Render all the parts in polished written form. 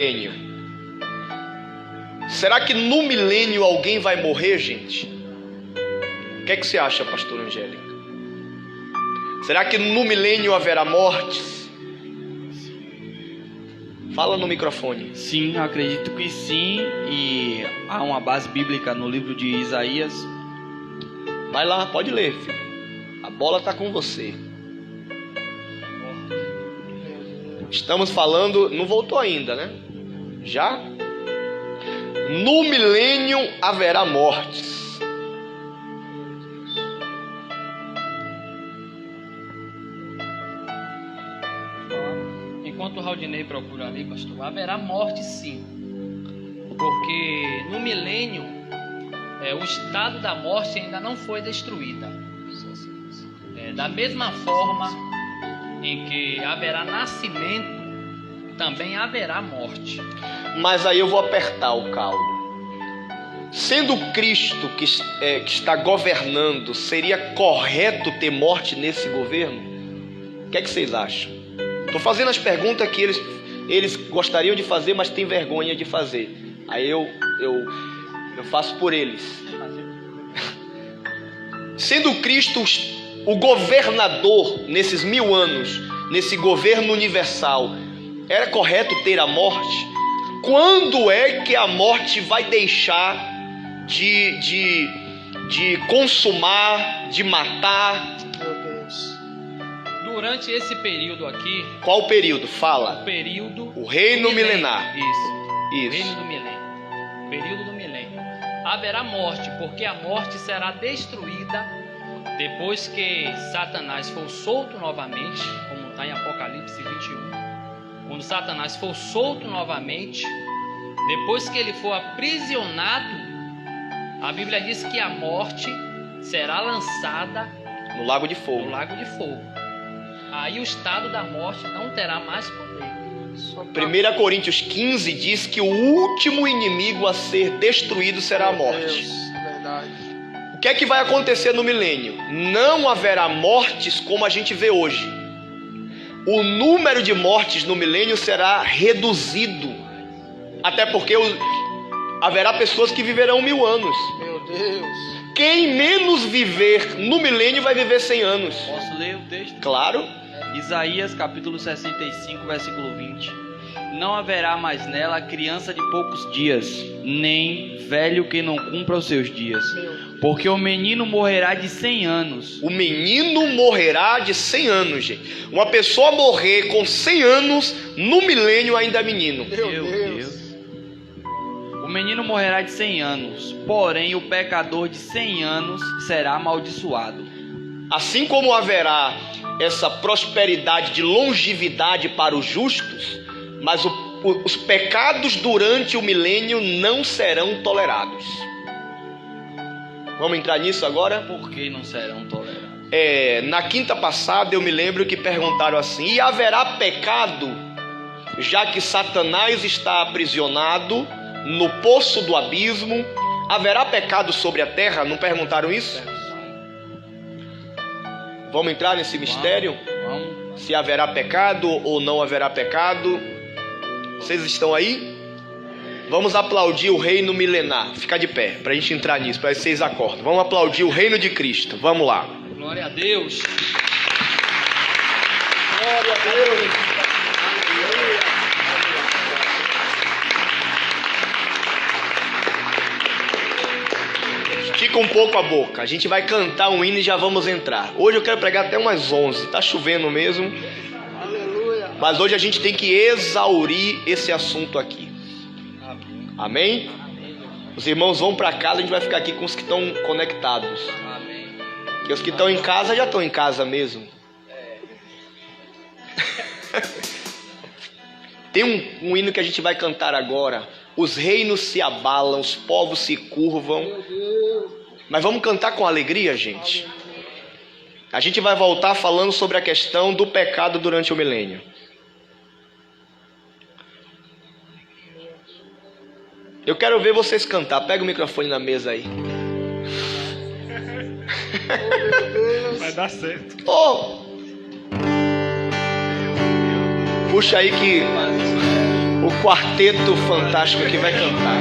milênio. Será que no milênio alguém vai morrer, gente? O que é que você acha, pastor Angélica? Será que no milênio haverá mortes? Fala no microfone. Sim, acredito que sim. E há uma base bíblica no livro de Isaías. Vai lá, pode ler, filho. A bola está com você. Estamos falando, não voltou ainda, né? Já? No milênio haverá mortes. Enquanto o Raudinei procura ali, pastor, haverá morte sim. Porque no milênio, o estado da morte ainda não foi destruída. Da mesma forma em que haverá nascimento, também haverá morte. Mas aí eu vou apertar o caldo. Sendo Cristo que está governando, seria correto ter morte nesse governo? O que é que vocês acham? Estou fazendo as perguntas que eles gostariam de fazer, mas têm vergonha de fazer. Aí eu faço por eles. Sendo Cristo o governador nesses 1000 anos, nesse governo universal, era correto ter a morte? Quando é que a morte vai deixar de consumar, de matar? Meu Deus. Durante esse período aqui... Qual período? Fala. O período... O reino do milenar. Isso. Isso. O reino do milênio. O período do milênio. Haverá morte, porque a morte será destruída depois que Satanás for solto novamente, como está em Apocalipse 21. Quando Satanás for solto novamente, depois que ele for aprisionado, a Bíblia diz que a morte será lançada No lago de no fogo. lago de fogo. Aí o estado da morte não terá mais poder. 1 Coríntios 15 diz que o último inimigo a ser destruído será a morte. Deus, verdade. O que é que vai acontecer no milênio? Não haverá mortes como a gente vê hoje. O número de mortes no milênio será reduzido. Até porque haverá pessoas que viverão 1000 anos. Meu Deus. Quem menos viver no milênio vai viver 100 anos. Posso ler o texto? Claro. Isaías capítulo 65, versículo 20. Não haverá mais nela criança de poucos dias, nem velho que não cumpra os seus dias. Porque o menino morrerá de 100 anos. O menino morrerá de 100 anos, gente. Uma pessoa morrer com 100 anos no milênio ainda é menino. Meu Deus. O menino morrerá de 100 anos, porém o pecador de 100 anos será amaldiçoado. Assim como haverá essa prosperidade de longevidade para os justos, mas os pecados durante o milênio não serão tolerados. Vamos entrar nisso agora? Por que não serão tolerados? Na quinta passada eu me lembro que perguntaram assim: e haverá pecado, já que Satanás está aprisionado no poço do abismo? Haverá pecado sobre a terra? Não perguntaram isso? Vamos entrar nesse mistério? Vamos. Se haverá pecado ou não haverá pecado? Vocês estão aí? Vamos aplaudir o reino milenar. Ficar de pé, para a gente entrar nisso, para vocês acordam. Vamos aplaudir o reino de Cristo. Vamos lá. Glória a Deus. Glória a Deus. Estica um pouco a boca. A gente vai cantar um hino e já vamos entrar. Hoje eu quero pregar até umas 11. Tá chovendo mesmo. Aleluia. Mas hoje a gente tem que exaurir esse assunto aqui. Amém? Os irmãos vão para casa, a gente vai ficar aqui com os que estão conectados. Amém. Porque os que estão em casa já estão em casa mesmo. Tem um hino que a gente vai cantar agora. Os reinos se abalam, os povos se curvam. Meu Deus. Mas vamos cantar com alegria, gente. A gente vai voltar falando sobre a questão do pecado durante o milênio. Eu quero ver vocês cantar. Pega o microfone na mesa aí. Vai dar certo. Oh! Puxa aí que O quarteto fantástico que vai cantar.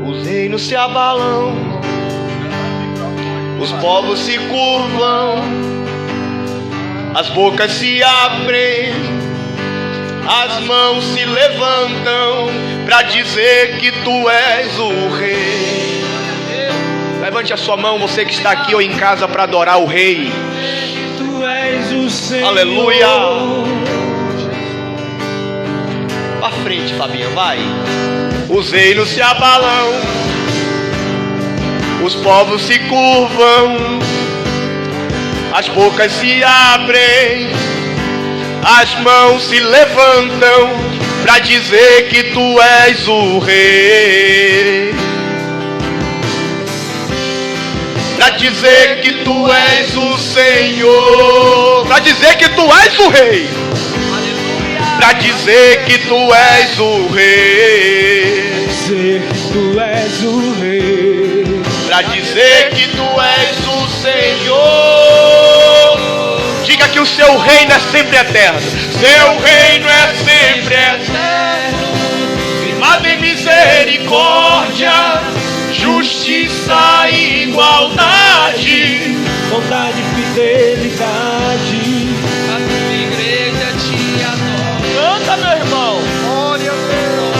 Os reinos se abalam, os povos se curvam, as bocas se abrem, as mãos se levantam para dizer que tu és o rei. Levante a sua mão, você que está aqui ou em casa, para adorar o rei. Tu és o Senhor. Aleluia. Pra frente, Fabinha, vai. Os reinos se abalam, os povos se curvam, as bocas se abrem, as mãos se levantam para dizer que tu és o rei. Para dizer que tu és o Senhor, para dizer que tu és o rei. Para dizer que tu és o rei. Dizer que tu és o rei. Para dizer que tu és o Senhor. Diga que o seu reino é sempre eterno. Seu reino é sempre eterno. Firmado em misericórdia, justiça e igualdade, bondade e fidelidade. A tua igreja te adora. Canta, meu irmão. Glória a Deus.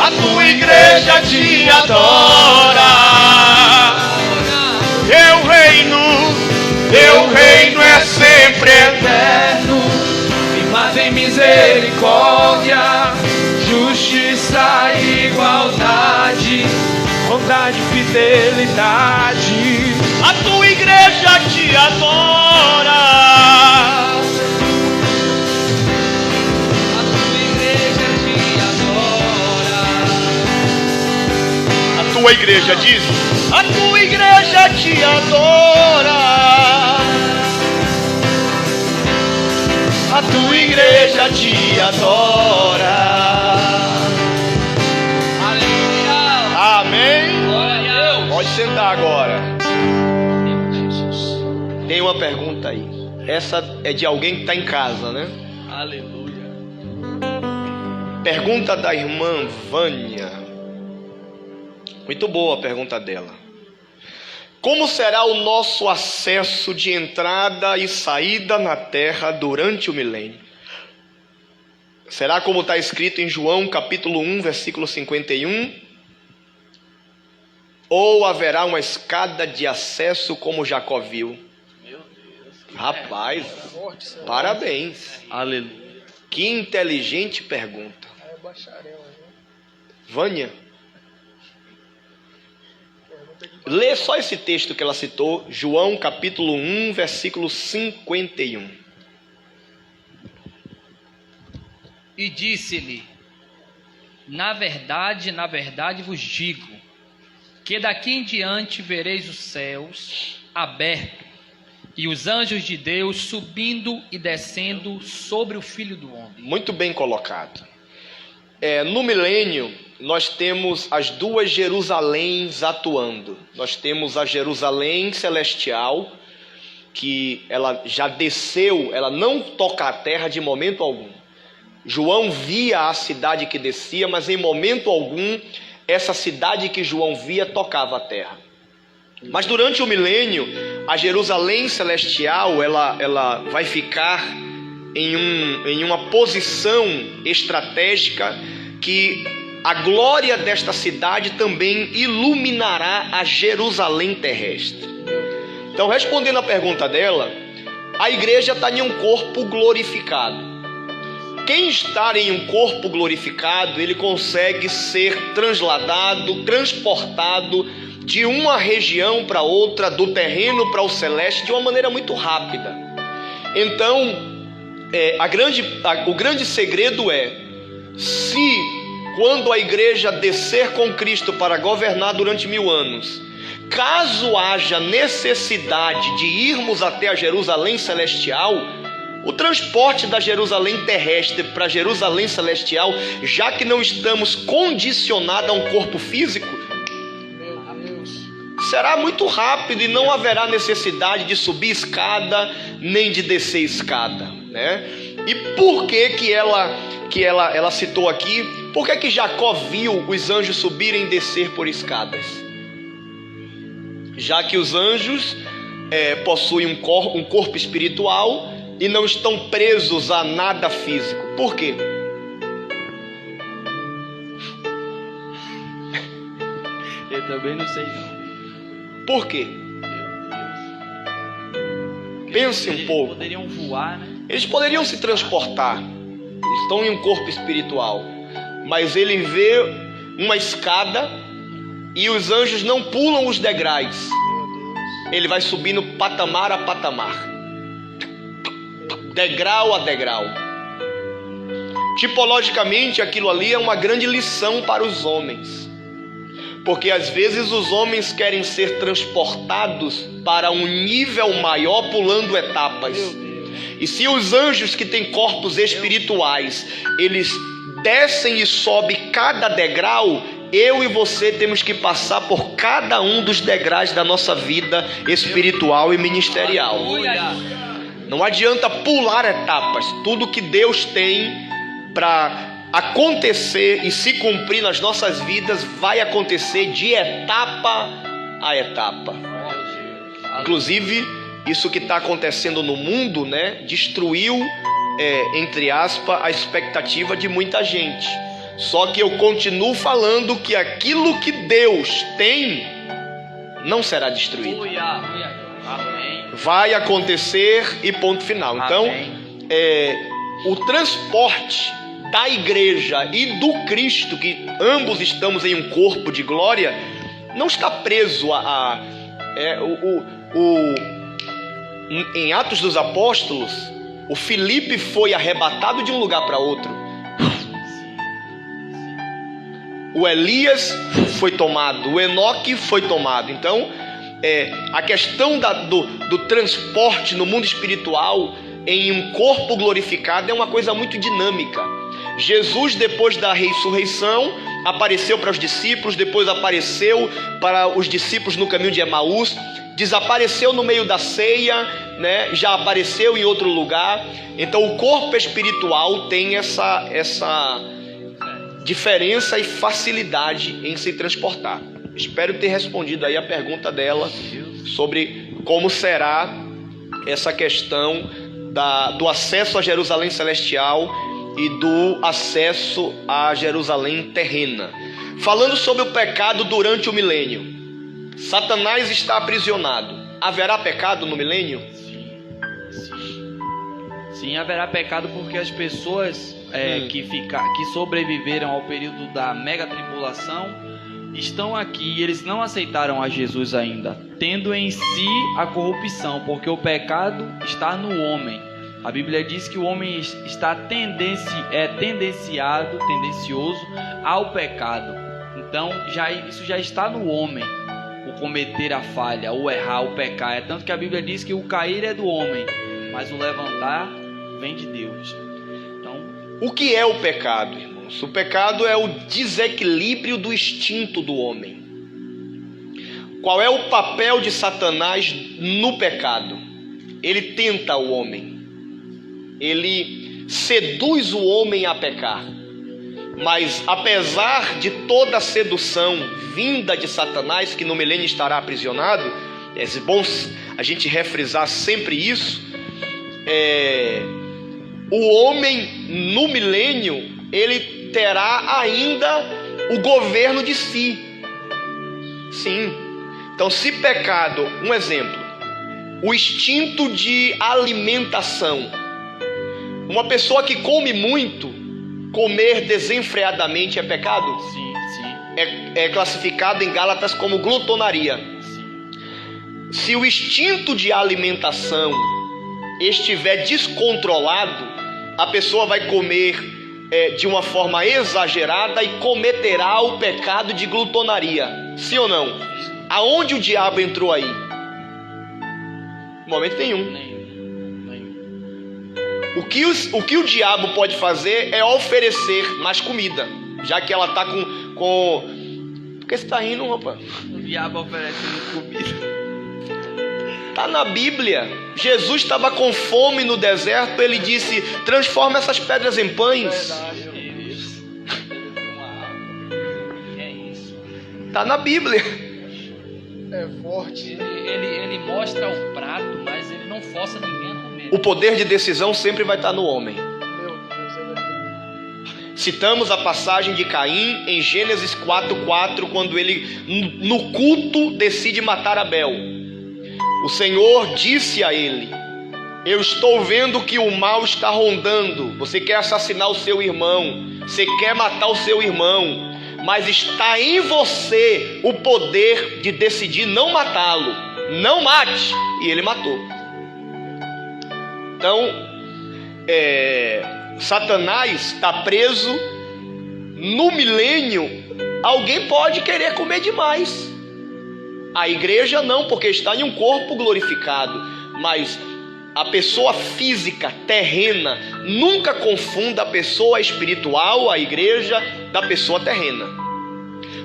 A tua igreja te adora. Teu reino é sempre eterno. Firmado em misericórdia, justiça e igualdade, bondade e fidelidade. A tua igreja te adora. A tua igreja te adora. A tua igreja diz: a tua igreja te adora. A tua igreja te adora. Aleluia. Amém? Glória a Deus. Pode sentar agora. Tem uma pergunta aí. Essa é de alguém que está em casa, né? Aleluia. Pergunta da irmã Vânia. Muito boa a pergunta dela. Como será o nosso acesso de entrada e saída na terra durante o milênio? Será como está escrito em João capítulo 1, versículo 51? Ou haverá uma escada de acesso como Jacó viu? Meu Deus. Rapaz, parabéns. Aleluia. Que inteligente pergunta. É bacharel, né? Vânia, lê só esse texto que ela citou, João capítulo 1, versículo 51. E disse-lhe: na verdade vos digo, que daqui em diante vereis os céus abertos e os anjos de Deus subindo e descendo sobre o Filho do Homem. Muito bem colocado. No milênio, nós temos as duas Jerusaléns atuando. Nós temos a Jerusalém celestial, que ela já desceu, ela não toca a terra de momento algum. João via a cidade que descia, mas em momento algum, essa cidade que João via tocava a terra. Mas durante o milênio, a Jerusalém celestial, ela vai ficar em uma posição estratégica que a glória desta cidade também iluminará a Jerusalém terrestre. Então, respondendo a pergunta dela, a igreja está em um corpo glorificado. Quem está em um corpo glorificado, ele consegue ser transladado, transportado de uma região para outra, do terreno para o celeste, de uma maneira muito rápida. Então, o grande segredo é, se quando a igreja descer com Cristo para governar durante 1000 anos, caso haja necessidade de irmos até a Jerusalém celestial, o transporte da Jerusalém terrestre para a Jerusalém celestial, já que não estamos condicionados a um corpo físico, Meu Deus. será muito rápido e não haverá necessidade de subir escada nem de descer escada, né? E por que ela citou aqui? Por que Jacó viu os anjos subirem e descer por escadas? Já que os anjos possuem um corpo espiritual e não estão presos a nada físico. Por quê? Eu também não sei não. Por quê? Pense um pouco. Poderiam voar, né? Eles poderiam se transportar. Eles estão em um corpo espiritual. Mas ele vê uma escada e os anjos não pulam os degraus. Ele vai subindo patamar a patamar, degrau a degrau. Tipologicamente, aquilo ali é uma grande lição para os homens. Porque às vezes os homens querem ser transportados para um nível maior pulando etapas. E se os anjos que têm corpos espirituais, eles descem e sobem cada degrau, eu e você temos que passar por cada um dos degraus da nossa vida espiritual e ministerial. Não adianta pular etapas. Tudo que Deus tem para acontecer e se cumprir nas nossas vidas vai acontecer de etapa a etapa. Inclusive, isso que está acontecendo no mundo, né, destruiu, entre aspas, a expectativa de muita gente. Só que eu continuo falando que aquilo que Deus tem não será destruído. Vai acontecer e ponto final. Então, o transporte da igreja e do Cristo, que ambos estamos em um corpo de glória, não está preso em Atos dos Apóstolos, o Filipe foi arrebatado de um lugar para outro. O Elias foi tomado, o Enoque foi tomado. Então, a questão do transporte no mundo espiritual em um corpo glorificado é uma coisa muito dinâmica. Jesus, depois da ressurreição, apareceu para os discípulos, depois apareceu para os discípulos no caminho de Emaús, desapareceu no meio da ceia, né? Já apareceu em outro lugar. Então o corpo espiritual tem essa diferença e facilidade em se transportar. Espero ter respondido aí a pergunta dela sobre como será essa questão do acesso a Jerusalém celestial e do acesso a Jerusalém terrena. Falando sobre o pecado durante o milênio, Satanás está aprisionado. Haverá pecado no milênio? Sim, haverá pecado porque as pessoas que sobreviveram ao período da mega tribulação estão aqui e eles não aceitaram a Jesus ainda, tendo em si a corrupção, porque o pecado está no homem. A Bíblia diz que o homem está tendencioso ao pecado. Então isso já está no homem, o cometer a falha, o errar, o pecar. É tanto que a Bíblia diz que o cair é do homem, mas o levantar vem de Deus. Então, o que é o pecado, irmãos? O pecado é o desequilíbrio do instinto do homem. Qual é o papel de Satanás no pecado? Ele tenta o homem. Ele seduz o homem a pecar. Mas apesar de toda a sedução vinda de Satanás, que no milênio estará aprisionado, é bom a gente refrisar sempre isso, o homem no milênio, ele terá ainda o governo de si. Sim. Então, se pecado, um exemplo, o instinto de alimentação. Uma pessoa que come muito, comer desenfreadamente é pecado? Sim. É classificado em Gálatas como glutonaria. Sim. Se o instinto de alimentação estiver descontrolado, a pessoa vai comer de uma forma exagerada e cometerá o pecado de glutonaria. Sim ou não? Aonde o diabo entrou aí? Momento nenhum. O que o diabo pode fazer é oferecer mais comida, já que ela está com... Por que você está rindo, rapaz? diabo oferecendo comida. Está na Bíblia. Jesus estava com fome no deserto. Ele disse: transforma essas pedras em pães. É isso. Está na Bíblia. É forte. Ele mostra o prato, mas ele não força ninguém a comer. O poder de decisão sempre vai estar no homem. Meu Deus, é verdade. Citamos a passagem de Caim em Gênesis 4:4, quando ele no culto decide matar Abel. O Senhor disse a ele: eu estou vendo que o mal está rondando. Você quer assassinar o seu irmão, você quer matar o seu irmão, mas está em você o poder de decidir não matá-lo. Não mate. E ele matou. Então, Satanás está preso. No milênio, alguém pode querer comer demais. A igreja não, porque está em um corpo glorificado. Mas a pessoa física, terrena, nunca confunda a pessoa espiritual, a igreja, da pessoa terrena.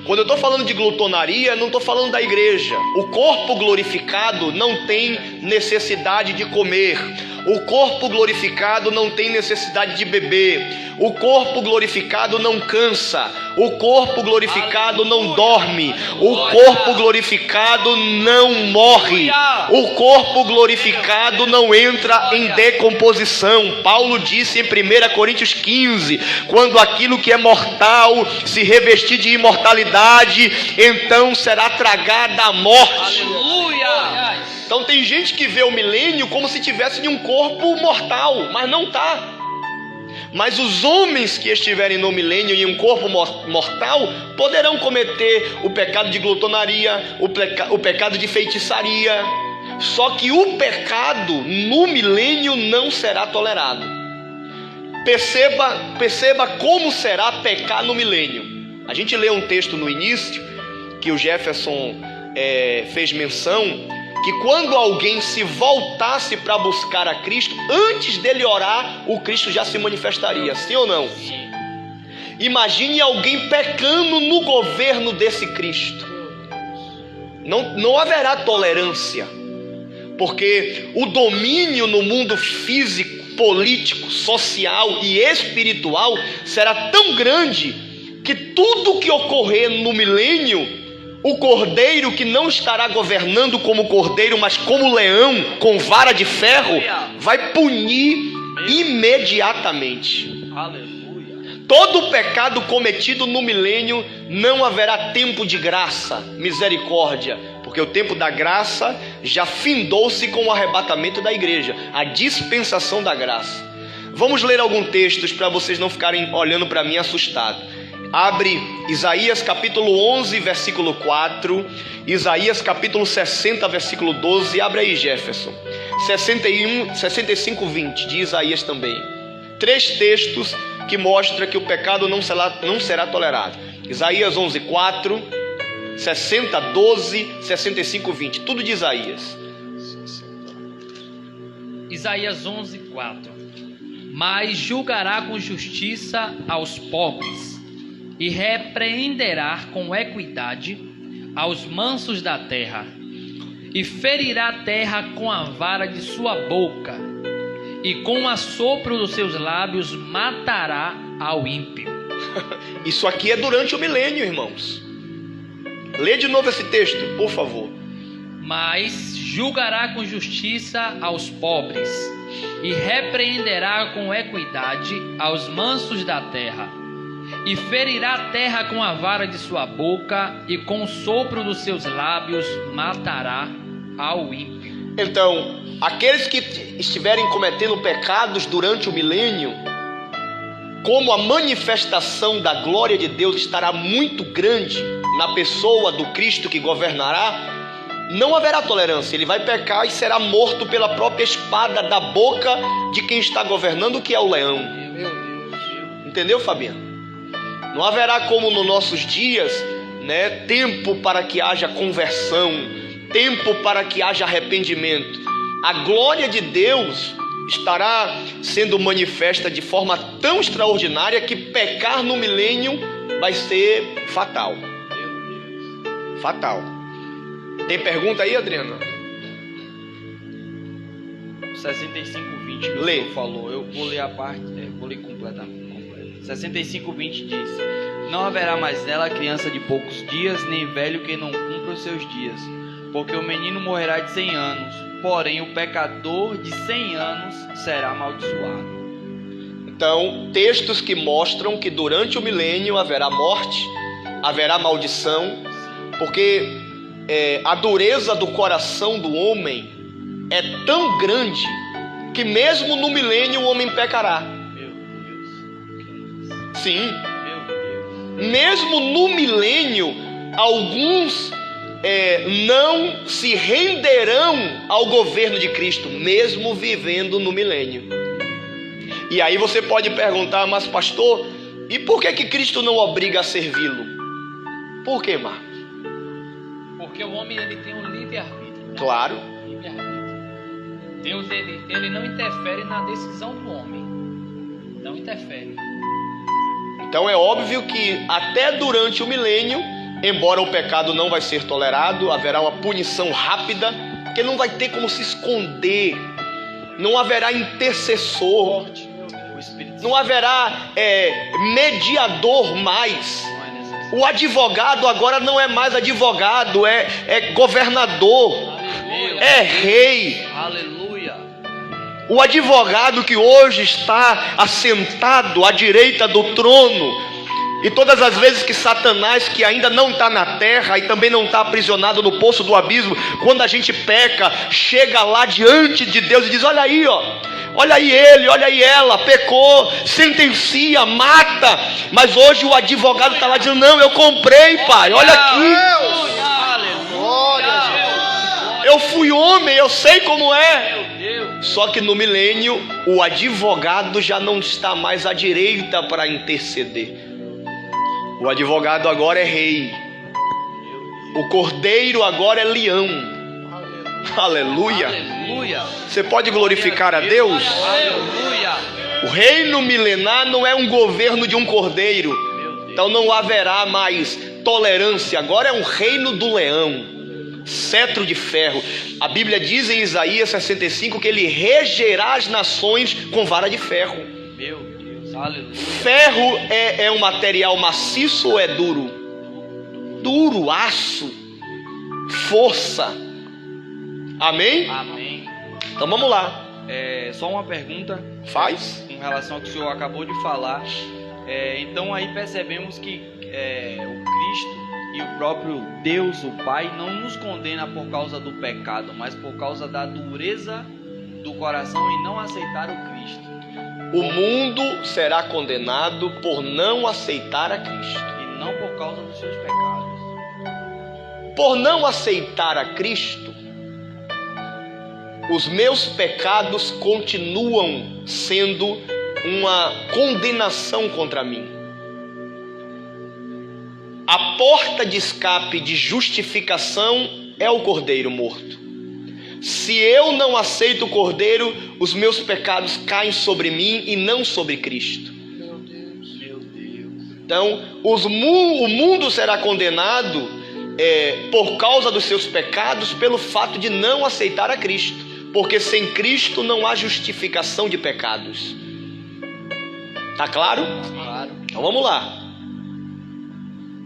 Quando eu estou falando de glutonaria, não estou falando da igreja. O corpo glorificado não tem necessidade de comer. O corpo glorificado não tem necessidade de beber. O corpo glorificado não cansa. O corpo glorificado não dorme. O corpo glorificado não morre. O corpo glorificado não entra em decomposição. Paulo disse em 1 Coríntios 15: quando aquilo que é mortal se revestir de imortalidade, então será tragada a morte. Aleluia! Então tem gente que vê o milênio como se tivesse em um corpo mortal, mas não está. Mas os homens que estiverem no milênio em um corpo mortal poderão cometer o pecado de glutonaria, o pecado de feitiçaria. Só que o pecado no milênio não será tolerado. Perceba como será pecar no milênio. A gente lê um texto no início que o Jefferson fez menção, que quando alguém se voltasse para buscar a Cristo, antes dele orar, o Cristo já se manifestaria, sim ou não? Sim. Imagine alguém pecando no governo desse Cristo. Não haverá tolerância, porque o domínio no mundo físico, político, social e espiritual será tão grande que tudo que ocorrer no milênio, o cordeiro que não estará governando como cordeiro, mas como leão, com vara de ferro, vai punir imediatamente. Aleluia! Todo pecado cometido no milênio não haverá tempo de graça, misericórdia, porque o tempo da graça já findou-se com o arrebatamento da igreja, a dispensação da graça. Vamos ler alguns textos para vocês não ficarem olhando para mim assustados. Abre Isaías capítulo 11, versículo 4, Isaías capítulo 60, versículo 12, abre aí, Jefferson. 65, 20, de Isaías também. 3 textos que mostram que o pecado não será tolerado. Isaías 11, 4, 60, 12, 65, 20, tudo de Isaías. Isaías 11, 4. Mas julgará com justiça aos pobres, e repreenderá com equidade aos mansos da terra, e ferirá a terra com a vara de sua boca, e com o assopro dos seus lábios matará ao ímpio. Isso aqui é durante o milênio, irmãos. Lê de novo esse texto, por favor. Mas julgará com justiça aos pobres, e repreenderá com equidade aos mansos da terra, e ferirá a terra com a vara de sua boca, e com o sopro dos seus lábios matará ao ímpio. Então, aqueles que estiverem cometendo pecados durante o milênio, como a manifestação da glória de Deus estará muito grande na pessoa do Cristo que governará, não haverá tolerância. Ele vai pecar e será morto pela própria espada da boca de quem está governando, que é o leão. Meu Deus. Entendeu, Fabiano? Não haverá como nos nossos dias, tempo para que haja conversão, tempo para que haja arrependimento. A glória de Deus estará sendo manifesta de forma tão extraordinária que pecar no milênio vai ser fatal. Fatal. Tem pergunta aí, Adriana? 65:20 que o Lê. senhor falou. Eu vou ler a parte, vou ler completa. 65:20 diz: não haverá mais nela criança de poucos dias, nem velho que não cumpra os seus dias, porque o menino morrerá de 100 anos, porém o pecador de 100 anos será amaldiçoado. Então, textos que mostram que durante o milênio haverá morte, haverá maldição, porque a dureza do coração do homem é tão grande que mesmo no milênio o homem pecará. Meu Deus. Sim, Meu Deus. mesmo no milênio, alguns não se renderão ao governo de Cristo, mesmo vivendo no milênio. E aí você pode perguntar, mas pastor, e por que Cristo não obriga a servi-lo? Por que, Marcos? Porque o homem ele tem um livre-arbítrio. Né? Claro. Livre-arbítrio. Deus ele não interfere na decisão do homem. Não interfere. Então é óbvio que até durante o milênio, embora o pecado não vai ser tolerado, haverá uma punição rápida, que não vai ter como se esconder, não haverá intercessor, O Espírito não haverá mediador mais. não é necessário. O advogado agora não é mais advogado, é governador, Aleluia. é rei. Aleluia. O advogado que hoje está assentado à direita do trono, e todas as vezes que Satanás, que ainda não está na terra e também não está aprisionado no poço do abismo, quando a gente peca, chega lá diante de Deus e diz: olha aí, ó, olha aí ele, olha aí ela, pecou, sentencia, mata. Mas hoje o advogado está lá dizendo: não, eu comprei, pai, olha aqui, eu fui homem, eu sei como é. Só que no milênio o advogado já não está mais à direita para interceder. O advogado agora é rei. O cordeiro agora é leão. Aleluia. Aleluia. Você pode glorificar a Deus? Aleluia. O reino milenar não é um governo de um cordeiro. Meu Deus. Então não haverá mais tolerância. Agora é um reino do leão, cetro de ferro. A Bíblia diz em Isaías 65 que ele regerá as nações com vara de ferro. Meu Deus. Aleluia. Ferro é um material maciço ou é duro? Duro, aço, força. Amém? Amém. Então vamos lá. Só uma pergunta Faz. com relação ao que o senhor acabou de falar. Então aí percebemos que o Cristo e o próprio Deus, o Pai, não nos condena por causa do pecado, mas por causa da dureza do coração em não aceitar o Cristo. O mundo será condenado por não aceitar a Cristo. E não por causa dos seus pecados. Por não aceitar a Cristo, os meus pecados continuam sendo uma condenação contra mim. A porta de escape de justificação é o Cordeiro morto. Se eu não aceito o Cordeiro, os meus pecados caem sobre mim e não sobre Cristo. Meu Deus. Meu Deus. Então, o mundo será condenado por causa dos seus pecados, pelo fato de não aceitar a Cristo. Porque sem Cristo não há justificação de pecados. Tá claro? Claro. Então vamos lá.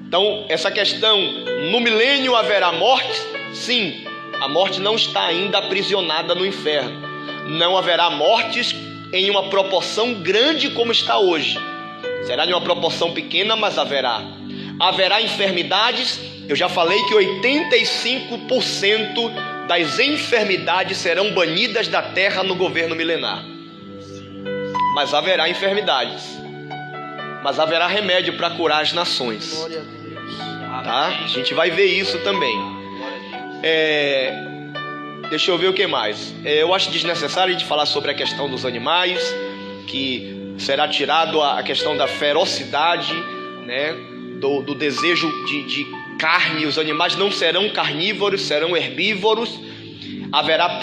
Então, essa questão, no milênio haverá morte? Sim, a morte não está ainda aprisionada no inferno. Não haverá mortes em uma proporção grande como está hoje. Será de uma proporção pequena, mas haverá. Haverá enfermidades. Eu já falei que 85% das enfermidades serão banidas da terra no governo milenar. Mas haverá enfermidades. Mas haverá remédio para curar as nações. Glória a Deus. Tá? A gente vai ver isso também. Deixa eu ver o que mais. Eu acho desnecessário a gente falar sobre a questão dos animais, que será tirado a questão da ferocidade, né? Do desejo de carne. Os animais não serão carnívoros, serão herbívoros. Haverá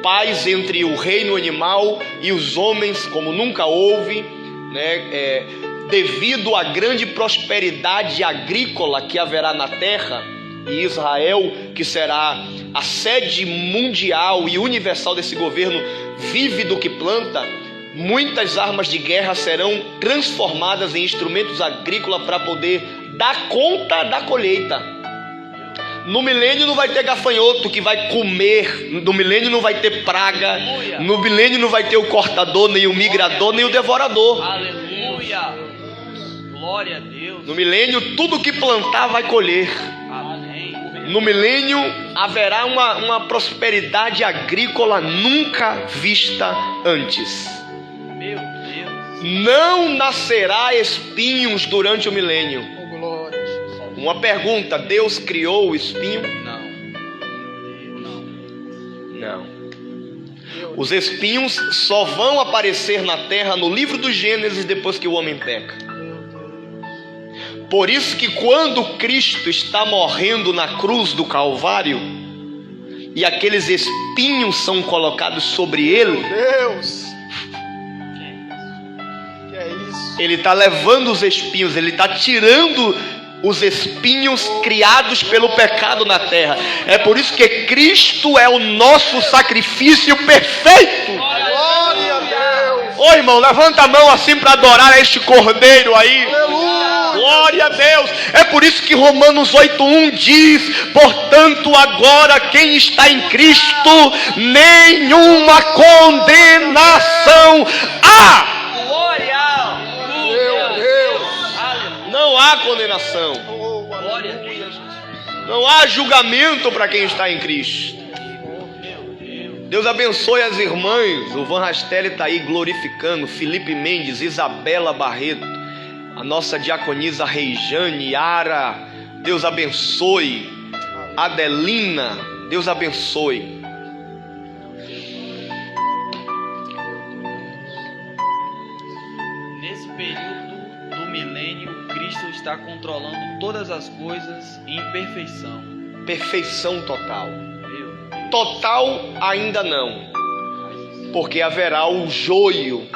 paz entre o reino animal e os homens como nunca houve, né? Devido à grande prosperidade agrícola que haverá na terra, e Israel, que será a sede mundial e universal desse governo, vive do que planta, muitas armas de guerra serão transformadas em instrumentos agrícolas para poder dar conta da colheita. No milênio não vai ter gafanhoto que vai comer, no milênio não vai ter praga, no milênio não vai ter o cortador, nem o migrador, nem o devorador. Aleluia. Glória a Deus. No milênio tudo que plantar vai colher. Amém. No milênio haverá uma prosperidade agrícola nunca vista antes. Meu Deus. Não nascerá espinhos durante o milênio. Oh, glória a Jesus. Uma pergunta: Deus criou o espinho? Não. Não. Os espinhos só vão aparecer na terra no livro do Gênesis depois que o homem peca. Por isso que quando Cristo está morrendo na cruz do Calvário e aqueles espinhos são colocados sobre ele, Deus! Que é isso? ele está levando os espinhos, ele está tirando os espinhos criados pelo pecado na terra. É por isso que Cristo é o nosso sacrifício perfeito. Glória a Deus! Ô irmão, levanta a mão assim para adorar este cordeiro aí. Aleluia! Glória a Deus. É por isso que Romanos 8:1 diz: portanto agora quem está em Cristo, nenhuma condenação há. Glória. Meu Deus! Aleluia. Não há condenação. Oh, Glória a aleluia! Deus. Não há julgamento para quem está em Cristo. Deus abençoe as irmãs. O Van Rastelli está aí glorificando. Felipe Mendes, Isabela Barreto, a nossa diaconisa Reijane, Yara. Deus abençoe. Adelina, Deus abençoe. Nesse período do milênio, Cristo está controlando todas as coisas em perfeição. Perfeição total. Meu Deus. Total ainda não, porque haverá o joio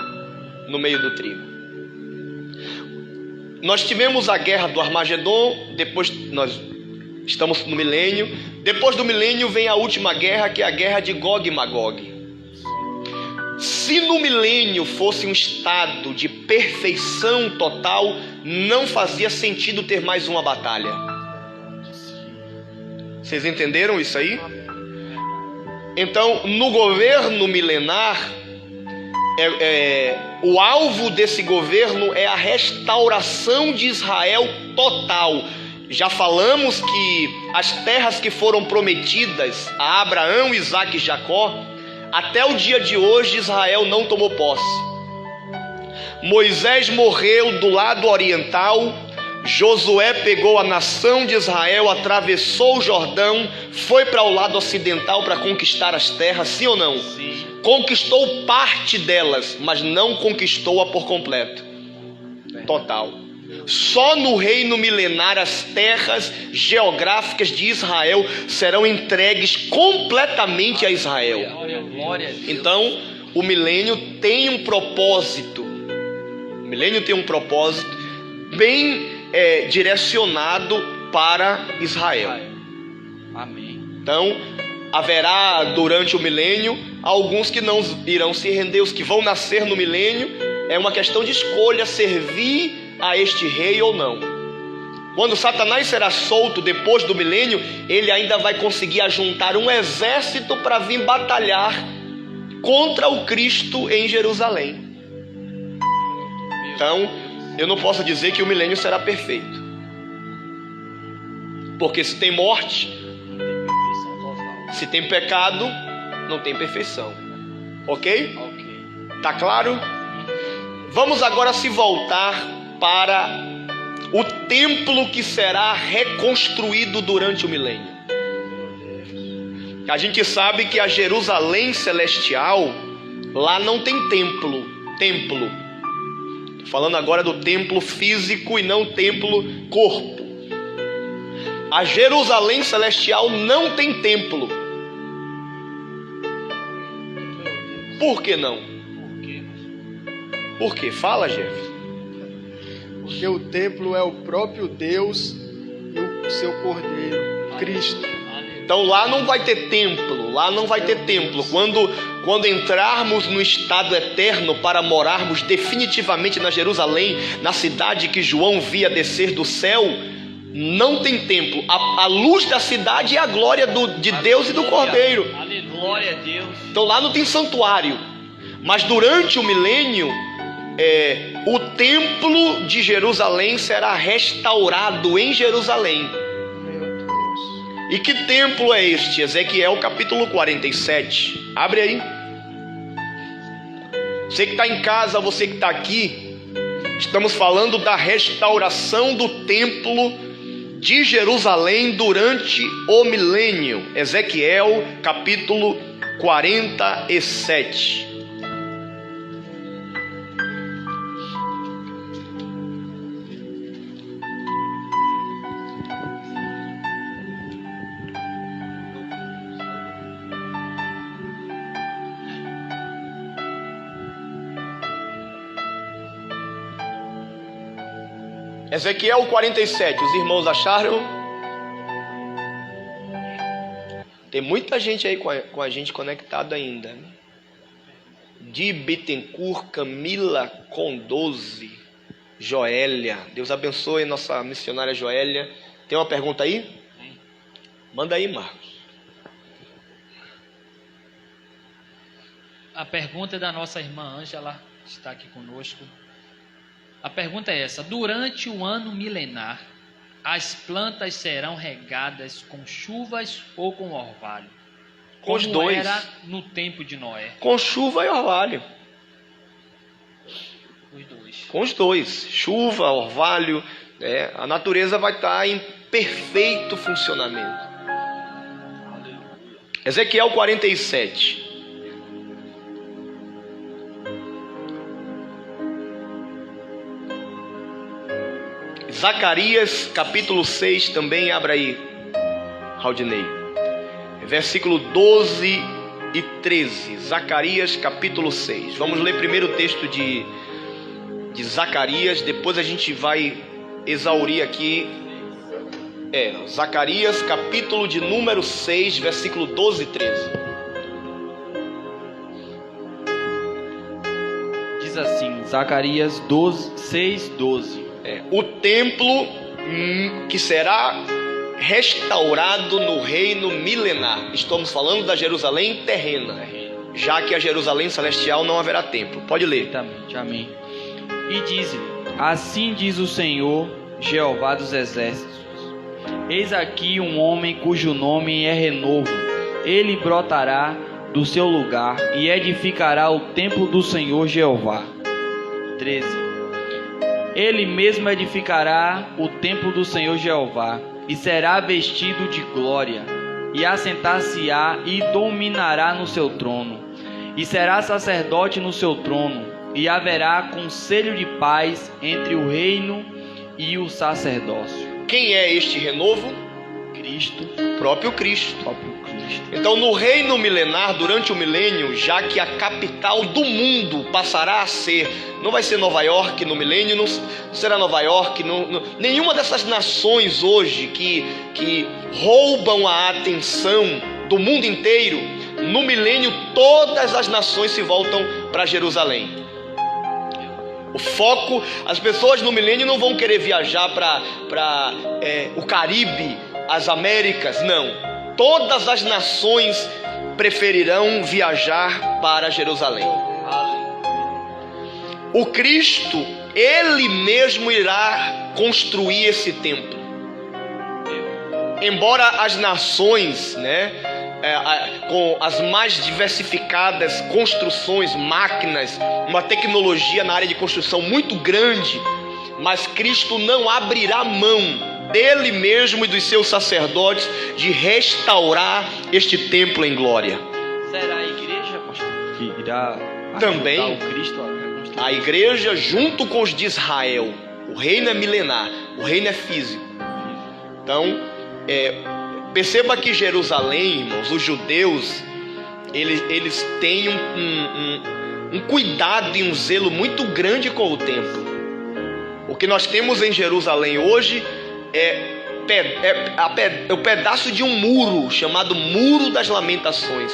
no meio do trigo. Nós tivemos a guerra do Armagedon, depois nós estamos no milênio. Depois do milênio vem a última guerra, que é a guerra de Gog e Magog. Se no milênio fosse um estado de perfeição total, não fazia sentido ter mais uma batalha. Vocês entenderam isso aí? Então, no governo milenar, o alvo desse governo é a restauração de Israel total. Já falamos que as terras que foram prometidas a Abraão, Isaque e Jacó, até o dia de hoje Israel não tomou posse. Moisés morreu do lado oriental, Josué pegou a nação de Israel, atravessou o Jordão, foi para o lado ocidental para conquistar as terras, sim ou não? Sim. Conquistou parte delas, mas não conquistou-a por completo. Total. Só no reino milenar as terras geográficas de Israel serão entregues completamente a Israel. Glória a Deus. Então, o milênio tem um propósito. O milênio tem um propósito bem direcionado para Israel. Amém. Então, haverá durante o milênio alguns que não irão se render. Os que vão nascer no milênio é uma questão de escolha, servir a este rei ou não. Quando Satanás será solto depois do milênio, ele ainda vai conseguir ajuntar um exército para vir batalhar contra o Cristo em Jerusalém. Então, eu não posso dizer que o milênio será perfeito, porque se tem morte, se tem pecado, não tem perfeição. Ok? Ok. Tá claro? Vamos agora se voltar para o templo que será reconstruído durante o milênio. A gente sabe que a Jerusalém celestial, lá não tem templo. Tô falando agora do templo físico e não templo corpo. A Jerusalém celestial não tem templo. Por que não? Por quê? Fala, Jeff. Porque o templo é o próprio Deus e o seu cordeiro. Cristo. Então lá não vai ter templo, lá não vai ter templo. Quando entrarmos no estado eterno para morarmos definitivamente na Jerusalém, na cidade que João via descer do céu, não tem templo. A luz da cidade é a glória de Deus e do Cordeiro. Glória a Deus. Então lá não tem santuário. Mas durante o milênio, o templo de Jerusalém será restaurado em Jerusalém. E que templo é este? Ezequiel capítulo 47. Abre aí. Você que está em casa, você que está aqui, estamos falando da restauração do templo de Jerusalém durante o milênio. Ezequiel capítulo 47. Ezequiel 47, os irmãos acharam? Tem muita gente aí com a gente conectada ainda. Di Bittencourt, Camila Condose, Joélia. Deus abençoe nossa missionária Joélia. Tem uma pergunta aí? Manda aí, Marcos. A pergunta é da nossa irmã Ângela, que está aqui conosco. A pergunta é essa: durante o ano milenar, as plantas serão regadas com chuvas ou com orvalho? Com os Como dois. era no tempo de Noé? Com chuva e orvalho. Os dois. Com os dois. Chuva, orvalho. A natureza vai estar em perfeito funcionamento. Ezequiel 47. Zacarias capítulo 6 também, abra aí, Raudinei. Versículo 12 e 13. Zacarias capítulo 6. Vamos ler primeiro o texto de Zacarias, depois a gente vai exaurir aqui. Zacarias capítulo de número 6, versículo 12 e 13. Diz assim, Zacarias 6:12. O templo que será restaurado no reino milenar. Estamos falando da Jerusalém terrena, já que a Jerusalém celestial não haverá templo. Pode ler. Exatamente, amém. E diz-lhe, assim diz o Senhor, Jeová dos exércitos: eis aqui um homem cujo nome é Renovo. Ele brotará do seu lugar e edificará o templo do Senhor Jeová. 13. Ele mesmo edificará o templo do Senhor Jeová, e será vestido de glória, e assentar-se-á e dominará no seu trono, e será sacerdote no seu trono, e haverá conselho de paz entre o reino e o sacerdócio. Quem é este renovo? Cristo. Próprio Cristo. Cristo. Então, no reino milenar, durante o milênio, já que a capital do mundo passará a ser, não vai ser Nova York no milênio, não será Nova York, nenhuma dessas nações hoje que roubam a atenção do mundo inteiro, no milênio todas as nações se voltam para Jerusalém. O foco, as pessoas no milênio não vão querer viajar para o Caribe, as Américas, não. Todas as nações preferirão viajar para Jerusalém. O Cristo, Ele mesmo irá construir esse templo. Embora as nações, com as mais diversificadas construções, máquinas, uma tecnologia na área de construção muito grande, mas Cristo não abrirá mão dele mesmo e dos seus sacerdotes de restaurar este templo em glória. Será a igreja, pastor, que irá também ajudar o Cristo a construir? A igreja junto com os de Israel. O reino é milenar, o reino é físico. Então, perceba que Jerusalém, irmãos, os judeus, eles têm um cuidado e um zelo muito grande com o templo. O que nós temos em Jerusalém hoje é o pedaço de um muro chamado Muro das Lamentações.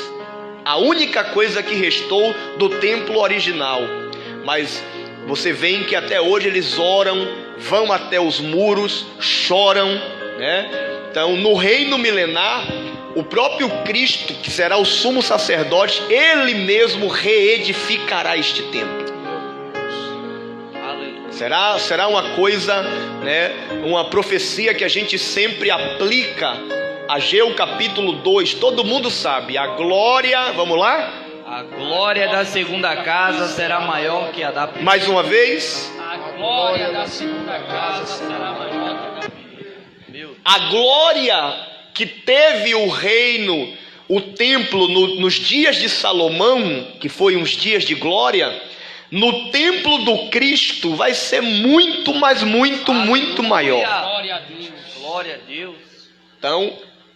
A única coisa que restou do templo original. Mas você vê que até hoje eles oram, vão até os muros, choram, né? Então, no reino milenar, o próprio Cristo, que será o sumo sacerdote, ele mesmo reedificará este templo. Será uma coisa, né? Uma profecia que a gente sempre aplica. Ageu capítulo 2, todo mundo sabe, a glória, vamos lá? A glória da segunda casa será maior que a da primeira. Mais uma vez. A glória da segunda casa será maior que a da primeira. A glória que teve o reino, o templo nos dias de Salomão, que foi uns dias de glória, no templo do Cristo vai ser muito, mas muito, muito maior. Glória a Deus. Glória a Deus. Então,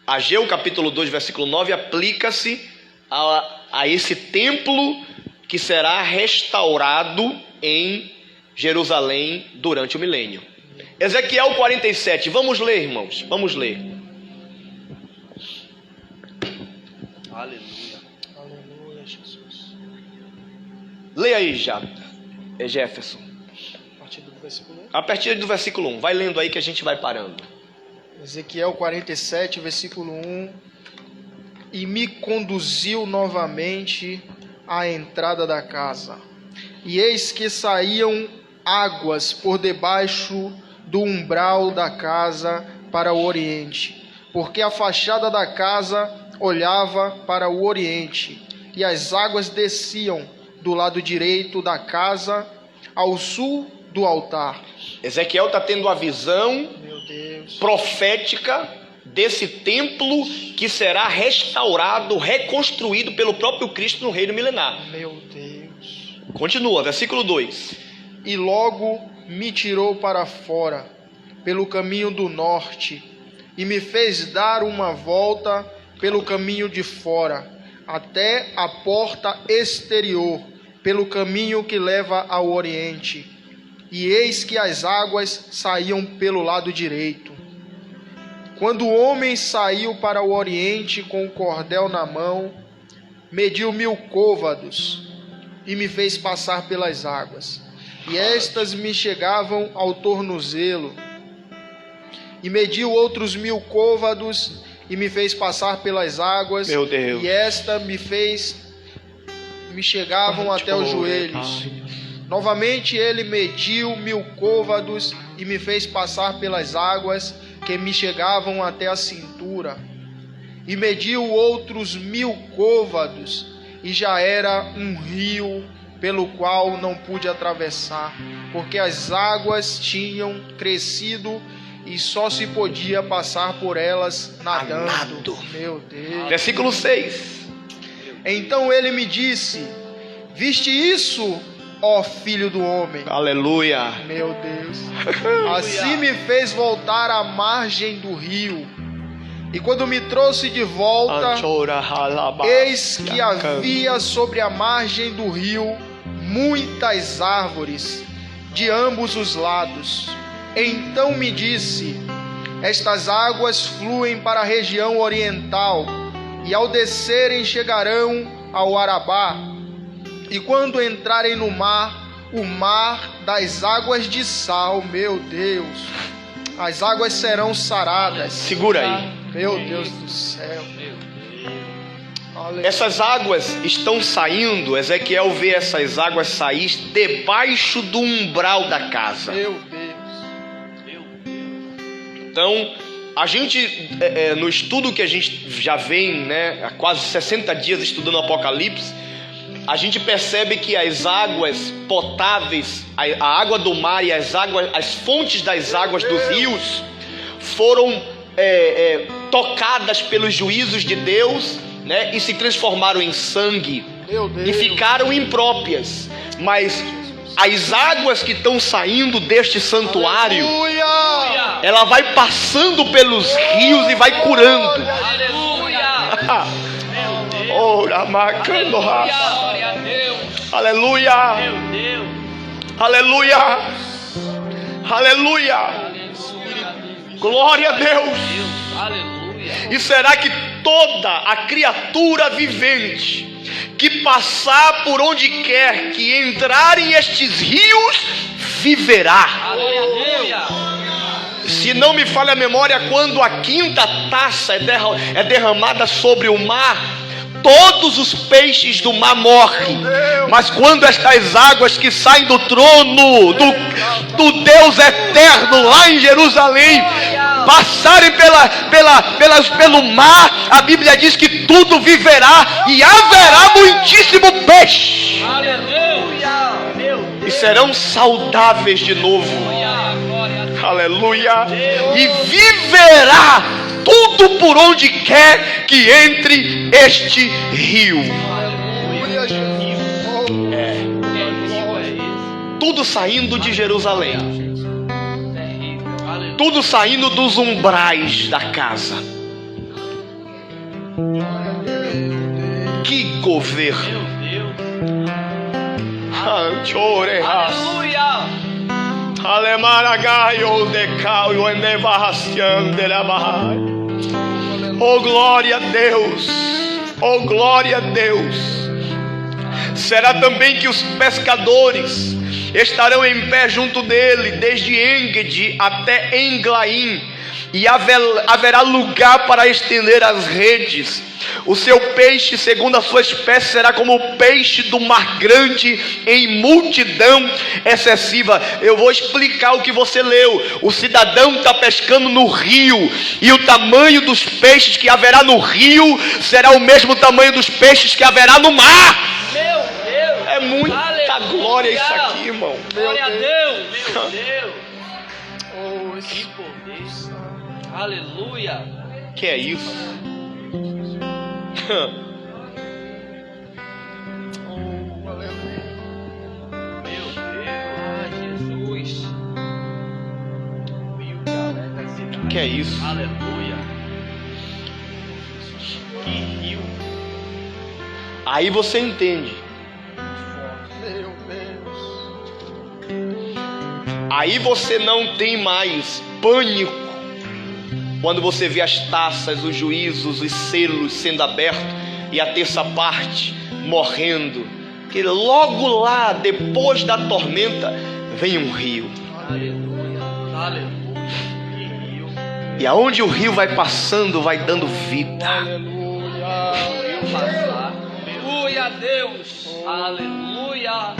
Ageu capítulo 2, versículo 9, aplica-se a esse templo que será restaurado em Jerusalém durante o milênio. Ezequiel 47, vamos ler, irmãos, vamos ler. Aleluia. Aleluia, Jesus. Leia aí já, Jefferson. A partir do versículo 1. A partir do versículo 1, vai lendo aí que a gente vai parando. Ezequiel 47, versículo 1. E me conduziu novamente à entrada da casa. E eis que saíam águas por debaixo do umbral da casa para o oriente, porque a fachada da casa olhava para o oriente, e as águas desciam do lado direito da casa ao sul do altar. Ezequiel está tendo a visão Meu Deus. profética desse templo que será restaurado, reconstruído pelo próprio Cristo no reino milenar. Meu Deus. Continua, versículo 2. E logo me tirou para fora, pelo caminho do norte, e me fez dar uma volta pelo caminho de fora, até a porta exterior, pelo caminho que leva ao oriente. E eis que as águas saíam pelo lado direito. Quando o homem saiu para o oriente com o cordel na mão, mediu 1000 côvados e me fez passar pelas águas. E estas me chegavam ao tornozelo. E mediu outros 1000 côvados e me fez passar pelas águas. Meu Deus. E esta me chegavam até os joelhos. Novamente ele mediu 1000 côvados e me fez passar pelas águas que me chegavam até a cintura. E mediu outros 1000 côvados e já era um rio pelo qual não pude atravessar, porque as águas tinham crescido e só se podia passar por elas nadando. Meu Deus. Versículo 6. Então ele me disse: viste isso, ó filho do homem? Aleluia. Meu Deus. Assim me fez voltar à margem do rio. E quando me trouxe de volta, eis que havia sobre a margem do rio muitas árvores de ambos os lados. Então me disse: estas águas fluem para a região oriental, e ao descerem chegarão ao Arabá. E quando entrarem no mar, o mar das águas de sal, meu Deus, as águas serão saradas. Segura aí. Meu Deus do céu. Essas águas estão saindo, Ezequiel vê essas águas sair debaixo do umbral da casa. Meu Deus. Então, a gente, no estudo que a gente já vem, né, há quase 60 dias estudando o Apocalipse, a gente percebe que as águas potáveis, a água do mar e as fontes das águas dos rios foram tocadas pelos juízos de Deus, né, e se transformaram em sangue. Meu Deus. E ficaram impróprias. Mas as águas que estão saindo deste santuário, Aleluia. ela vai passando pelos rios e vai curando. Aleluia. Ora, macando raça. Glória a Deus. Aleluia. Meu Deus. Aleluia. Aleluia. Glória a Deus. Deus, aleluia. E será que toda a criatura vivente que passar por onde quer que entrarem estes rios viverá? Aleluia. Se não me falha a memória, quando a quinta taça é derramada sobre o mar, todos os peixes do mar morrem. Mas quando estas águas que saem do trono do Deus eterno lá em Jerusalém passarem pelo mar, a Bíblia diz que tudo viverá e haverá muitíssimo peixe. Aleluia. E serão saudáveis de novo. Aleluia. E viverá tudo por onde quer que entre este rio. Tudo saindo de Jerusalém. Tudo saindo dos umbrais da casa. Que governo. Aleluia. Oh, glória a Deus. Oh, glória a Deus. Será também que os pescadores estarão em pé junto dele, desde Engedi até Englaim, e haverá lugar para estender as redes. O seu peixe, segundo a sua espécie, será como o peixe do mar grande, em multidão excessiva. Eu vou explicar o que você leu. O cidadão está pescando no rio, e o tamanho dos peixes que haverá no rio será o mesmo tamanho dos peixes que haverá no mar. Meu Deus. É muita Aleluia. glória isso aqui, irmão. Glória a Deus. Meu Deus. Oh, que poder. Aleluia. Que é isso? Meu Deus. Jesus. Que é isso? Aleluia. Que rio. Aí você entende. Aí você não tem mais pânico quando você vê as taças, os juízos, os selos sendo abertos e a terça parte morrendo. Que logo lá, depois da tormenta, vem um rio. Aleluia. Aleluia. Que rio. E aonde o rio vai passando, vai dando vida. Aleluia. Rio passar. Aleluia, Deus. Aleluia.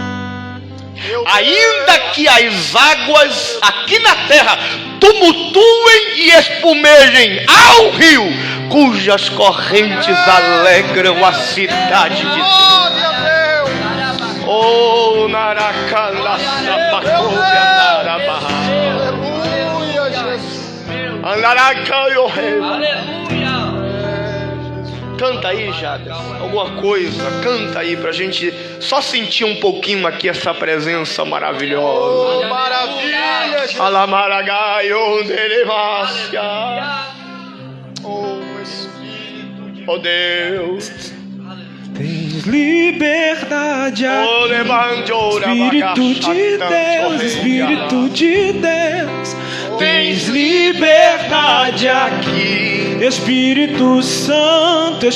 Ainda que as águas aqui na terra tumultuem e espumejem ao rio, cujas correntes alegram a cidade de Deus. Oh, Naracala Sapacoia Narabaha. Aleluia, Jesus. Aleluia. Canta aí, Jada, alguma coisa, canta aí pra gente só sentir um pouquinho aqui essa presença maravilhosa. Oh, maravilha, Jesus. Alamaragaio Derevácia. Oh, Espírito de Oh Deus. Tens liberdade Oh, aqui, Espírito de Deus, tens liberdade aqui, Espírito Santo,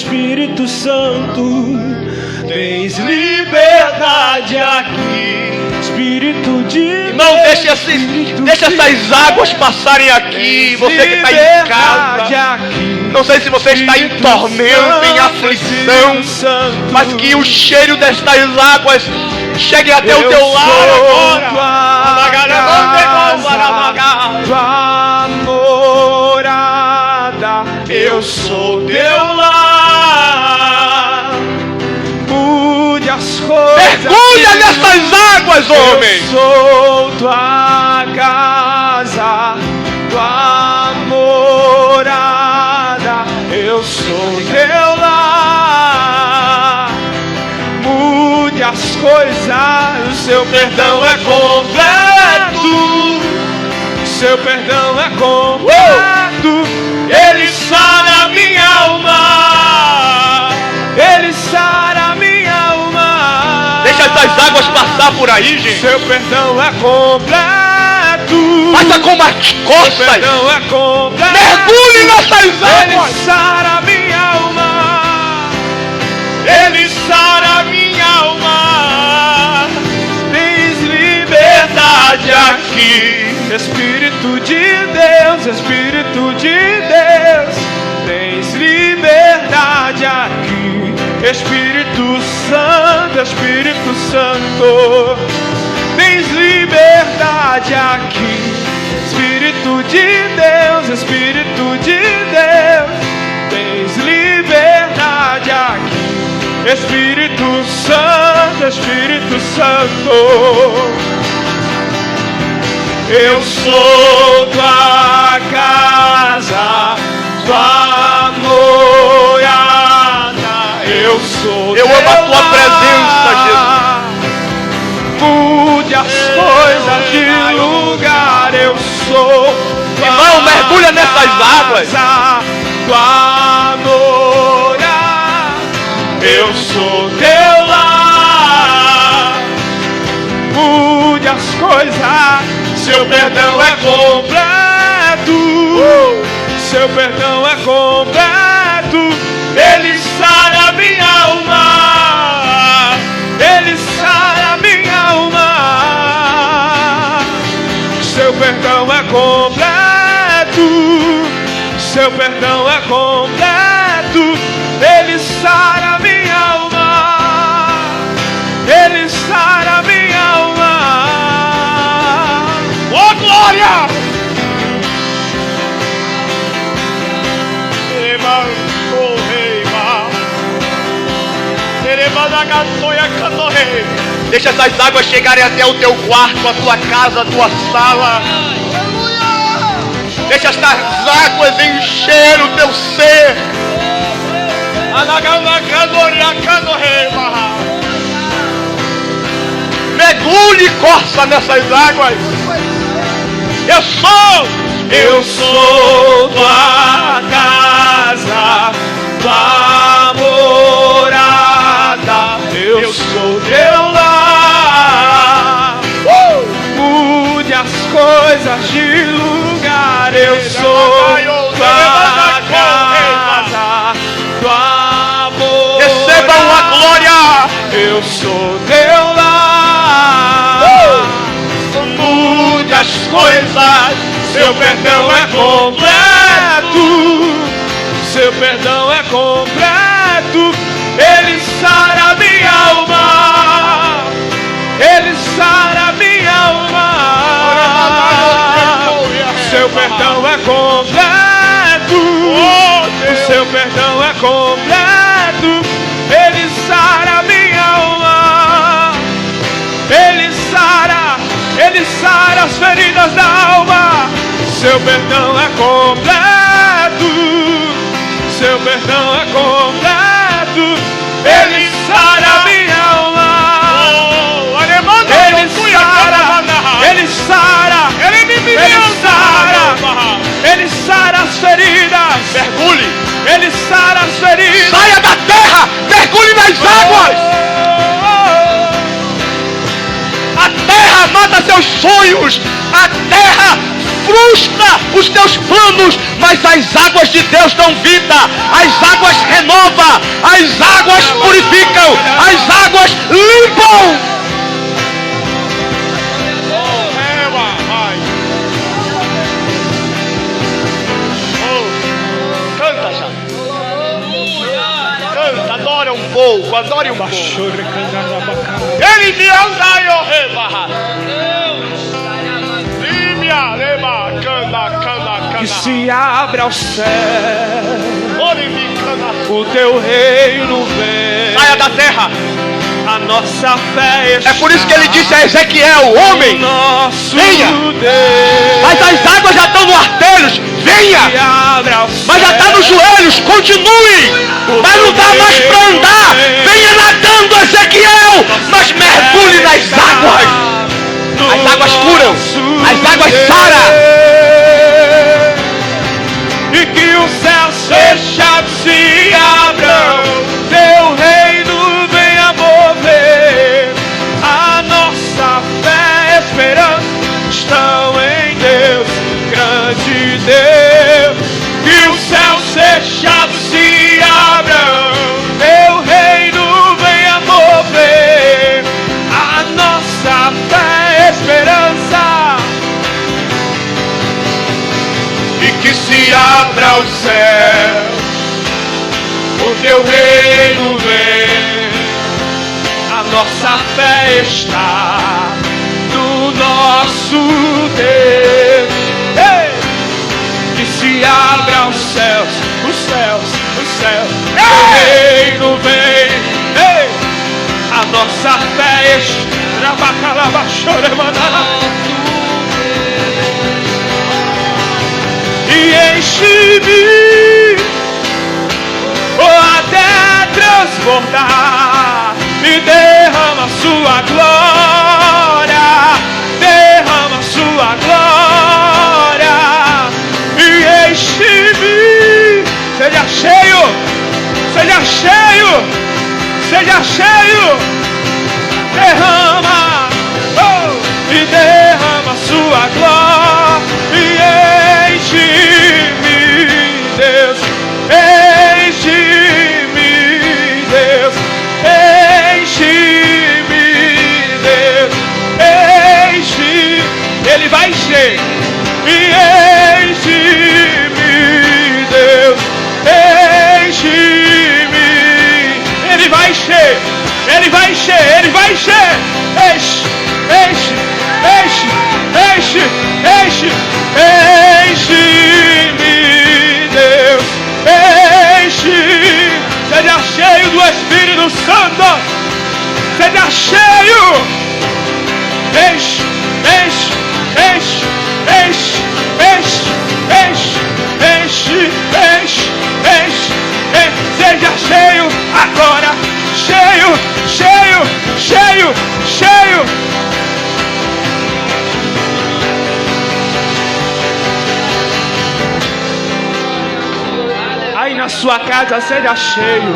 tens liberdade aqui, Espírito de Irmão, deixa essas águas passarem aqui. Você que está em casa, não sei se você está em tormento, em aflição, mas que o cheiro destas águas chegue até o teu lar agora. Tua morada, eu sou teu lar. Mude as coisas. Mergulha nessas águas, homem. Eu sou tua casa, tua morada, eu sou teu lar. Mude as coisas, o seu perdão é completo, o seu perdão é completo. Ele sara a minha alma, ele sara a minha alma. Deixa essas águas passar por aí, gente. Seu perdão é completo. completo. Faça como as Teu costas. perdão é completo. Mergulhe nessas Ele águas. sara minha alma. Ele sara minha alma. Tens liberdade aqui. Espírito de Deus, Espírito de Deus. Tens liberdade aqui. Espírito Santo, Espírito Santo. Tens liberdade aqui. Espírito de Deus, Espírito de Deus. Tens liberdade aqui. Espírito Santo, Espírito Santo. Eu sou tua casa, tua morada. Eu sou Eu amo a tua teu presença, lar. Mude as coisas de lugar. Eu sou tua Irmão, mergulha nessas águas. casa, tua morada. Eu sou teu lar. Mude as coisas. Seu perdão é completo. Seu perdão é completo. Ele sara minha alma. Ele sara minha alma. Seu perdão é completo. Seu perdão é completo. Ele sara minha alma. Ele sara minha alma. Oh, glória! Deixa essas águas chegarem até o teu quarto, a tua casa, a tua sala. Deixa estas águas encher o teu ser. Mergulhe e corça nessas águas. Eu sou tua casa, tua morada. Eu sou teu lar. Mude as coisas de lugar. Eu sou tua casa, tua morada. Recebam a glória. Eu sou teu lar. Mude as coisas. Seu perdão é completo. Seu perdão é completo. Ele sara minha alma. Ele sara minha alma. Seu perdão é completo. O seu perdão é completo. Ele sara minha alma. Ele sara as feridas da alma. Seu perdão é completo. Seu perdão é completo. Ele sara minha alma. Ele sara. Ele sara. Ele sara. Ele sara as feridas. Mergulhe. Ele sara as feridas. Saia da terra. Mergulhe nas águas. A terra mata seus sonhos. A terra frustra os teus planos, mas as águas de Deus dão vida, as águas renovam, as águas purificam, as águas limpam. Canta já. Canta, adora um pouco, adore um pouco. Ele me anda e o Que se abra o céu, o teu reino vem. Saia da terra. A nossa fé está. É por isso que ele disse a Ezequiel: homem, nosso venha. Deus. Mas as águas já estão no artelhos, venha. Se abra o céu, Mas já está nos joelhos, continue. Mas não dá mais para andar. Venha nadando, Ezequiel, mas mergulhe nas águas. As águas curam, as águas saram. E que os céus fechados se abram, teu reino venha mover. A nossa fé e esperança estão em nossa fé é esperança, e que se abra o céu, o teu reino vem. A nossa fé está no nosso Deus. Ei! Que se abra os céus, os céus, os céus, o reino vem. Ei! A nossa fé está e enche-me até transbordar, e derrama sua glória, derrama sua glória, e enche-me. Seja cheio, seja cheio, seja cheio, derrama, oh, e derrama sua glória, e enche-me, Deus, enche-me, Deus, enche-me, Deus, enche. Ele vai encher, e enche-me, Deus, enche-me. Ele vai encher, ele vai encher, ele vai encher. Enche, enche, enche, enche, enche, enche-me, Deus, enche. Seja cheio do Espírito Santo, seja cheio. Enche, enche, enche, enche, enche, enche, enche, enche, enche, enche. Seja cheio agora, cheio, cheio, cheio, cheio. Aí na sua casa seja cheio,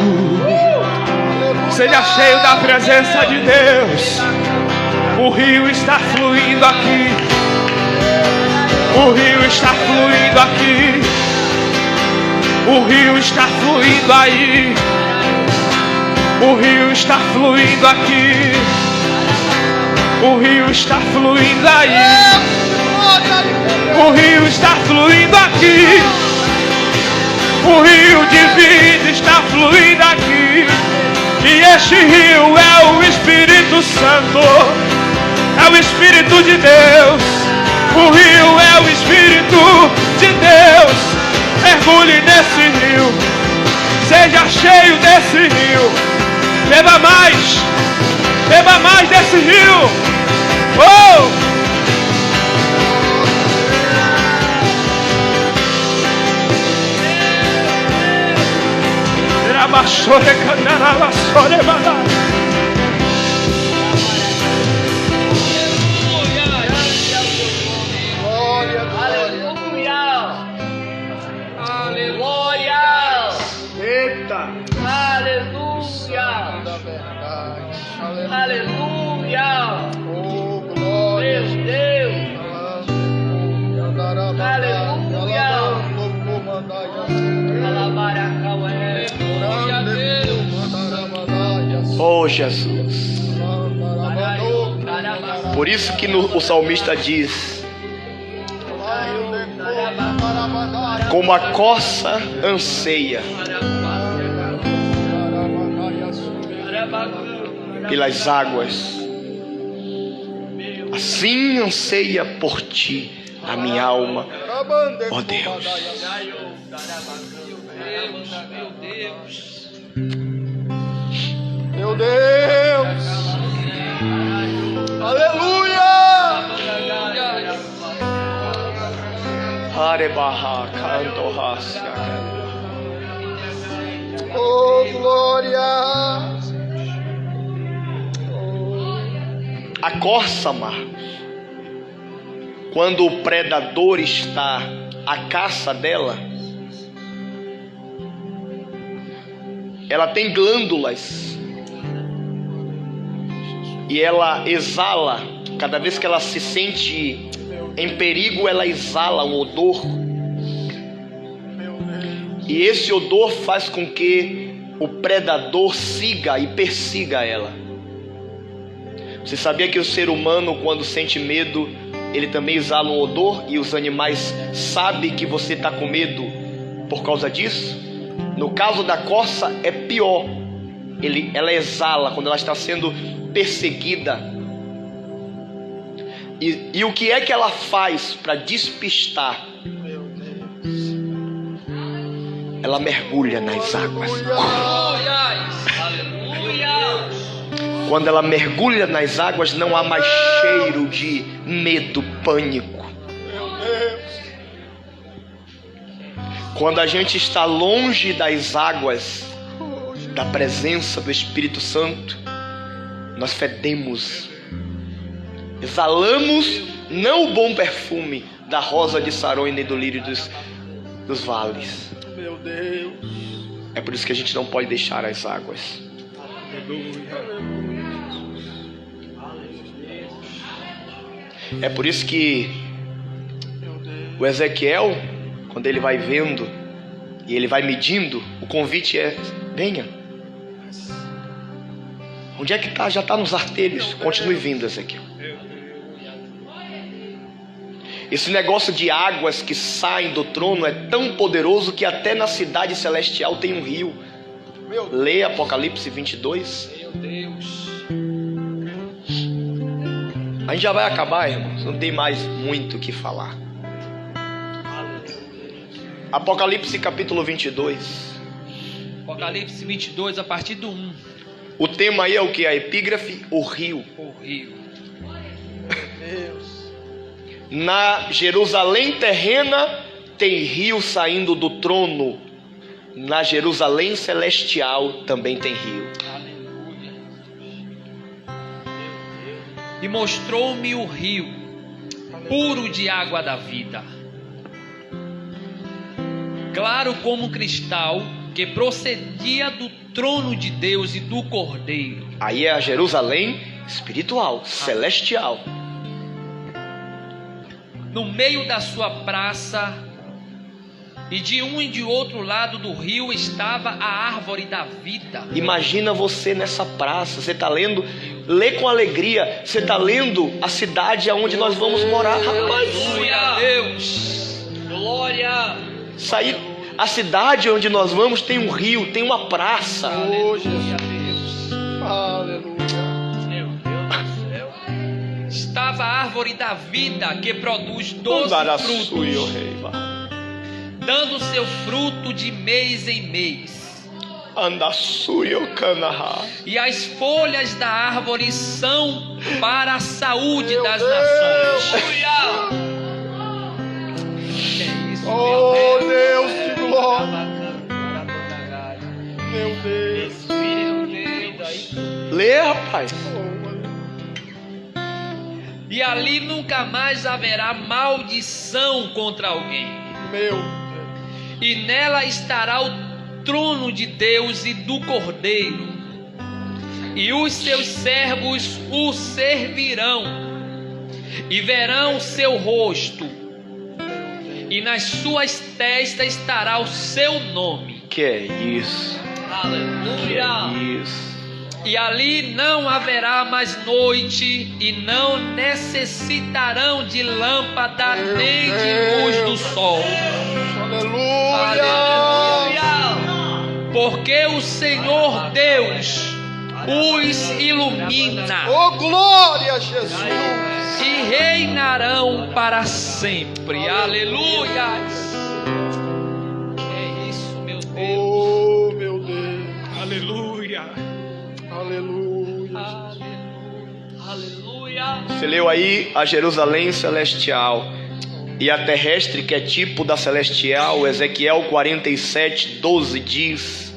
seja cheio da presença de Deus. O rio está fluindo aqui, o rio está fluindo aqui, o rio está fluindo aí, o rio está fluindo aqui, o rio está fluindo aí, o rio está fluindo aqui, o rio de vida está fluindo aqui. E este rio é o Espírito Santo, é o Espírito de Deus. O rio é o Espírito de Deus. Mergulhe nesse rio, seja cheio desse rio. Beba mais desse rio. Oh! Aleluia! Oh, glória. Meu Deus! Aleluia! Oh, Jesus. Por isso que o salmista diz: como a corça anseia pelas águas, assim anseia por ti a minha alma, ó Deus. Meu Deus. Aleluia. Oh, glória. A corça, Marcos, quando o predador está à caça dela, ela tem glândulas e ela exala. Cada vez que ela se sente em perigo, ela exala um odor, e esse odor faz com que o predador siga e persiga ela. Você sabia que o ser humano, quando sente medo, ele também exala um odor, e os animais sabem que você está com medo por causa disso? No caso da corça é pior. Ela exala quando ela está sendo perseguida. E o que é que ela faz para despistar? Ela mergulha nas águas. Quando ela mergulha nas águas, não há mais cheiro de medo, pânico. Quando a gente está longe das águas, da presença do Espírito Santo, nós fedemos, exalamos não o bom perfume da rosa de Saron nem do lírio dos vales. Meu Deus. É por isso que a gente não pode deixar as águas. É por isso que o Ezequiel, quando ele vai vendo e ele vai medindo, o convite é: venha. Onde é que está? Já está nos artelhos. Continue vindo, Ezequiel. Esse negócio de águas que saem do trono é tão poderoso que até na cidade celestial tem um rio. Leia Apocalipse 22. Meu Deus. A gente já vai acabar, irmãos. Não tem mais muito o que falar. Apocalipse capítulo 22. Apocalipse 22, a partir do 1. O tema aí é o que? A epígrafe, o rio. O rio. Na Jerusalém terrena tem rio saindo do trono. Na Jerusalém celestial também tem rio. Aleluia. E mostrou-me o rio, puro de água da vida, claro como cristal, que procedia do trono de Deus e do Cordeiro. Aí é a Jerusalém espiritual, celestial. No meio da sua praça, e de um e de outro lado do rio, estava a árvore da vida. Imagina você nessa praça, você está lendo, lê com alegria, você está lendo a cidade aonde nós vamos morar, rapaz. Glória a Deus. Glória. Sair, a cidade onde nós vamos tem um rio, tem uma praça. Aleluia a Deus. Aleluia. Meu Deus do céu. Estava a árvore da vida, que produz 12 frutos, dando seu fruto de mês em mês. E as folhas da árvore são para a saúde das nações. Que é isso, Oh Deus, que glória. Meu Deus. Lê, rapaz. E ali nunca mais haverá maldição contra alguém. Meu Deus. E nela estará o trono de Deus e do Cordeiro, e os seus servos o servirão, e verão seu rosto, e nas suas testas estará o seu nome. Que é isso? Que Aleluia! é isso? E ali não haverá mais noite, e não necessitarão de lâmpada nem de luz do sol. Aleluia. Porque o Senhor Deus os ilumina. Oh, glória a Jesus. E reinarão para sempre. Aleluia. É isso, meu Deus. Oh, meu Deus. Aleluia. Aleluia. Aleluia. Você leu aí a Jerusalém celestial e a terrestre, que é tipo da celestial. Ezequiel 47:12 diz: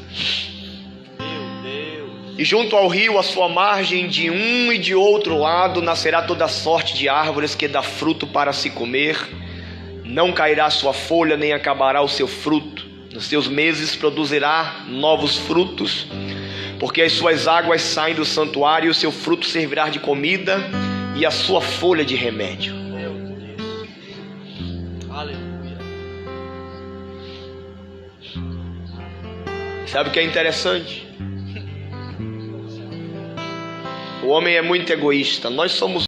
e junto ao rio, a sua margem, de um e de outro lado, nascerá toda sorte de árvores que dá fruto para se comer. Não cairá sua folha, nem acabará o seu fruto. Nos seus meses produzirá novos frutos, porque as suas águas saem do santuário, e o seu fruto servirá de comida, e a sua folha de remédio. Aleluia. Sabe o que é interessante? O homem é muito egoísta. Nós somos